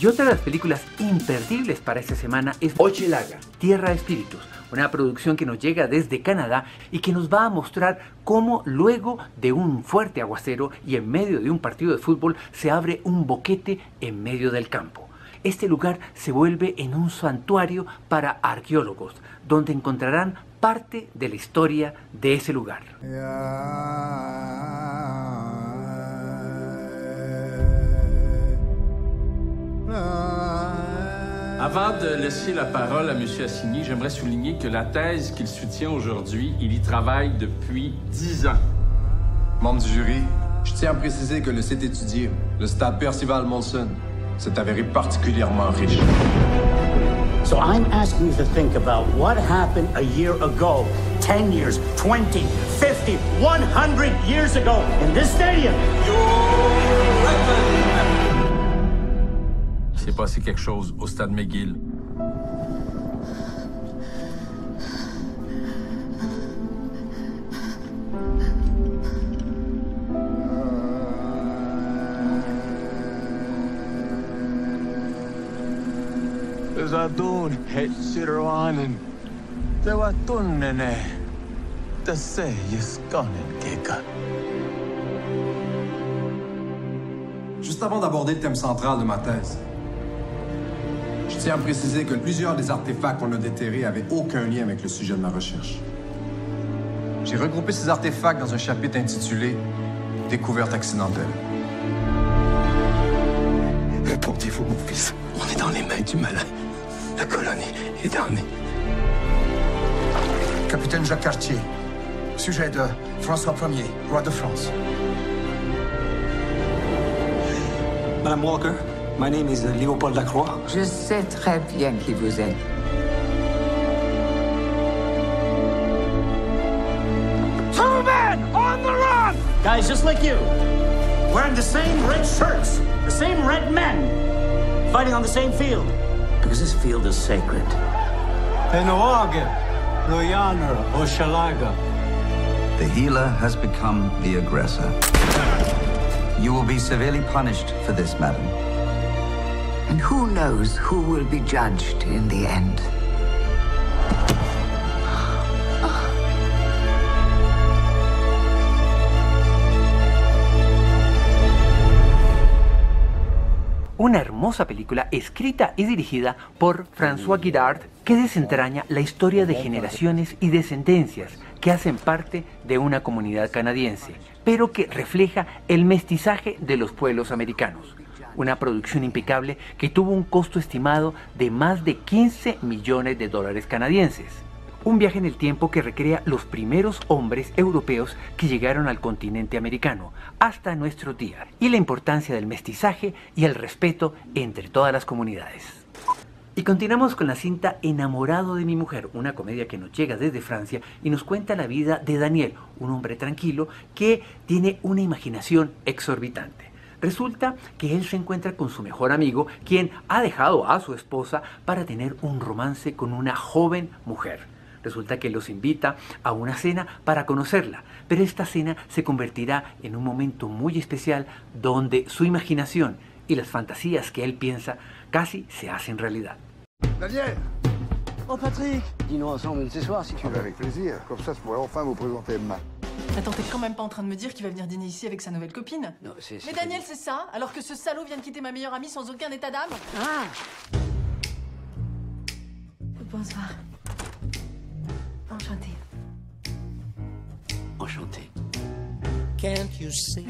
Y otra de las películas imperdibles para esta semana es Hochelaga, Tierra de Espíritus, una producción que nos llega desde Canadá y que nos va a mostrar cómo luego de un fuerte aguacero y en medio de un partido de fútbol se abre un boquete en medio del campo. Este lugar se vuelve en un santuario para arqueólogos, donde encontrarán parte de la historia de ese lugar. Avant de laisser la parole à M. Assigny, j'aimerais souligner que la thèse qu'il soutient aujourd'hui, il y travaille depuis 10 ans. Membre du jury, je tiens à préciser que le site étudié, le stade Percival Molson, s'est avéré particulièrement riche. So I'm asking you to think about what happened a year ago, 10 years, 20, 50, 100 years ago in this stadium. Il s'est passé quelque chose au stade McGill. Zadun het Sirwanen. Te wa tunnene. Te se yiskanen keka. Juste avant d'aborder le thème central de ma thèse, je tiens à préciser que plusieurs des artefacts qu'on a déterrés avaient aucun lien avec le sujet de ma recherche. J'ai regroupé ces artefacts dans un chapitre intitulé « Découverte accidentelle ». Répondez-vous, mon fils. On est dans les mains du malin. La colonie est damnée. Capitaine Jacques Cartier, sujet de François Ier, roi de France. Madame Walker, my name is Léopold Lacroix. Je sais très bien qui vous êtes. Two men on the run! Guys just like you, wearing the same red shirts, the same red men, fighting on the same field. Because this field is sacred. Enoage, Loyaner, Hochelaga. The healer has become the aggressor. You will be severely punished for this, madam. And who knows who will be judged in the end? Una hermosa película escrita y dirigida por François Guidard que desentraña la historia de generaciones y descendencias que hacen parte de una comunidad canadiense, pero que refleja el mestizaje de los pueblos americanos. Una producción impecable que tuvo un costo estimado de más de 15 millones de dólares canadienses. Un viaje en el tiempo que recrea los primeros hombres europeos que llegaron al continente americano, hasta nuestros días, y la importancia del mestizaje y el respeto entre todas las comunidades. Y continuamos con la cinta Enamorado de mi mujer, una comedia que nos llega desde Francia y nos cuenta la vida de Daniel, un hombre tranquilo que tiene una imaginación exorbitante. Resulta que él se encuentra con su mejor amigo, quien ha dejado a su esposa para tener un romance con una joven mujer. Resulta que los invita a una cena para conocerla, pero esta cena se convertirá en un momento muy especial donde su imaginación y las fantasías que él piensa casi se hacen realidad. Daniel! Oh, Patrick! Dînons ensemble ce soir si tu veux. Avec plaisir, comme ça je pourrais enfin vous présenter Emma. Attends, t'es quand même pas en train de me dire qu'il va venir dîner ici avec sa nouvelle copine? Non, c'est... Mais Daniel, c'est ça? Alors que ce salaud vient de quitter ma meilleure amie sans aucun état d'âme? Ah! Bonsoir. Enchantée. Enchanté. Mais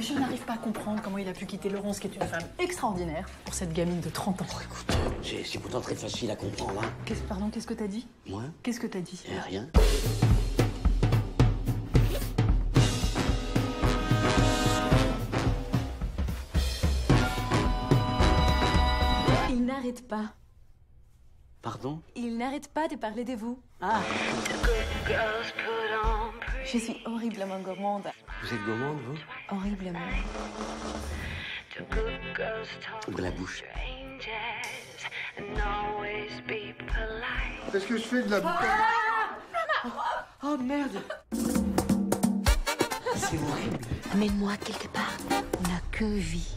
je n'arrive pas à comprendre comment il a pu quitter Laurence, qui est une femme extraordinaire, pour cette gamine de 30 ans. Écoute, c'est pourtant très facile à comprendre, hein. Qu'est-ce que t'as dit? Moi? Qu'est-ce que t'as dit? Rien. Il n'arrête pas. Pardon? Il n'arrête pas de parler de vous. Ah! Je suis horriblement gourmande. Vous êtes gourmande, vous? Horriblement. Ouvre la bouche. Est-ce que je fais de la... Oh merde! C'est horrible. Mets-moi quelque part. On n'a que vie.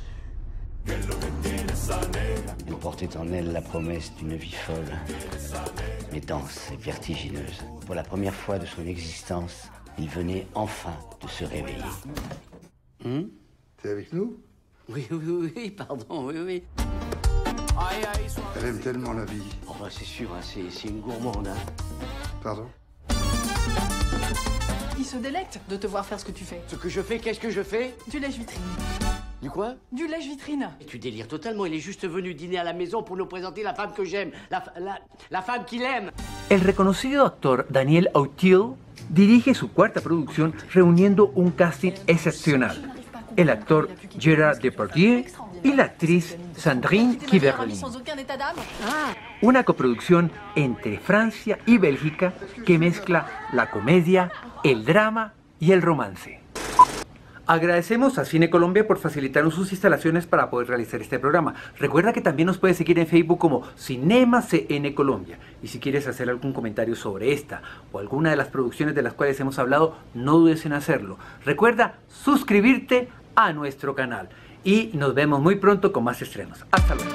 Elle portait en elle la promesse d'une vie folle, mais dense et vertigineuse. Pour la première fois de son existence, il venait enfin de se réveiller. T'es avec nous? Oui, pardon, oui. Elle aime tellement la vie. Oh bah c'est sûr, hein, c'est une gourmande. Hein. Pardon? Il se délecte de te voir faire ce que tu fais. Ce que je fais, qu'est-ce que je fais? Du lèche-vitrine. Du quoi? Du lèche-vitrine. Tu délires totalement, il est juste venu dîner à la maison pour nous présenter la femme que j'aime, la femme qu'il aime. El reconocido actor Daniel Auteuil dirige su cuarta producción reuniendo un casting excepcional. El actor Gérard Depardieu y la actriz Sandrine Kiberlin. Una coproducción entre Francia y Bélgica que mezcla la comedia, el drama y el romance. Agradecemos a Cine Colombia por facilitarnos sus instalaciones para poder realizar este programa. Recuerda que también nos puedes seguir en Facebook como Cinema CN Colombia. Y si quieres hacer algún comentario sobre esta o alguna de las producciones de las cuales hemos hablado, no dudes en hacerlo. Recuerda suscribirte a nuestro canal. Y nos vemos muy pronto con más estrenos. Hasta luego.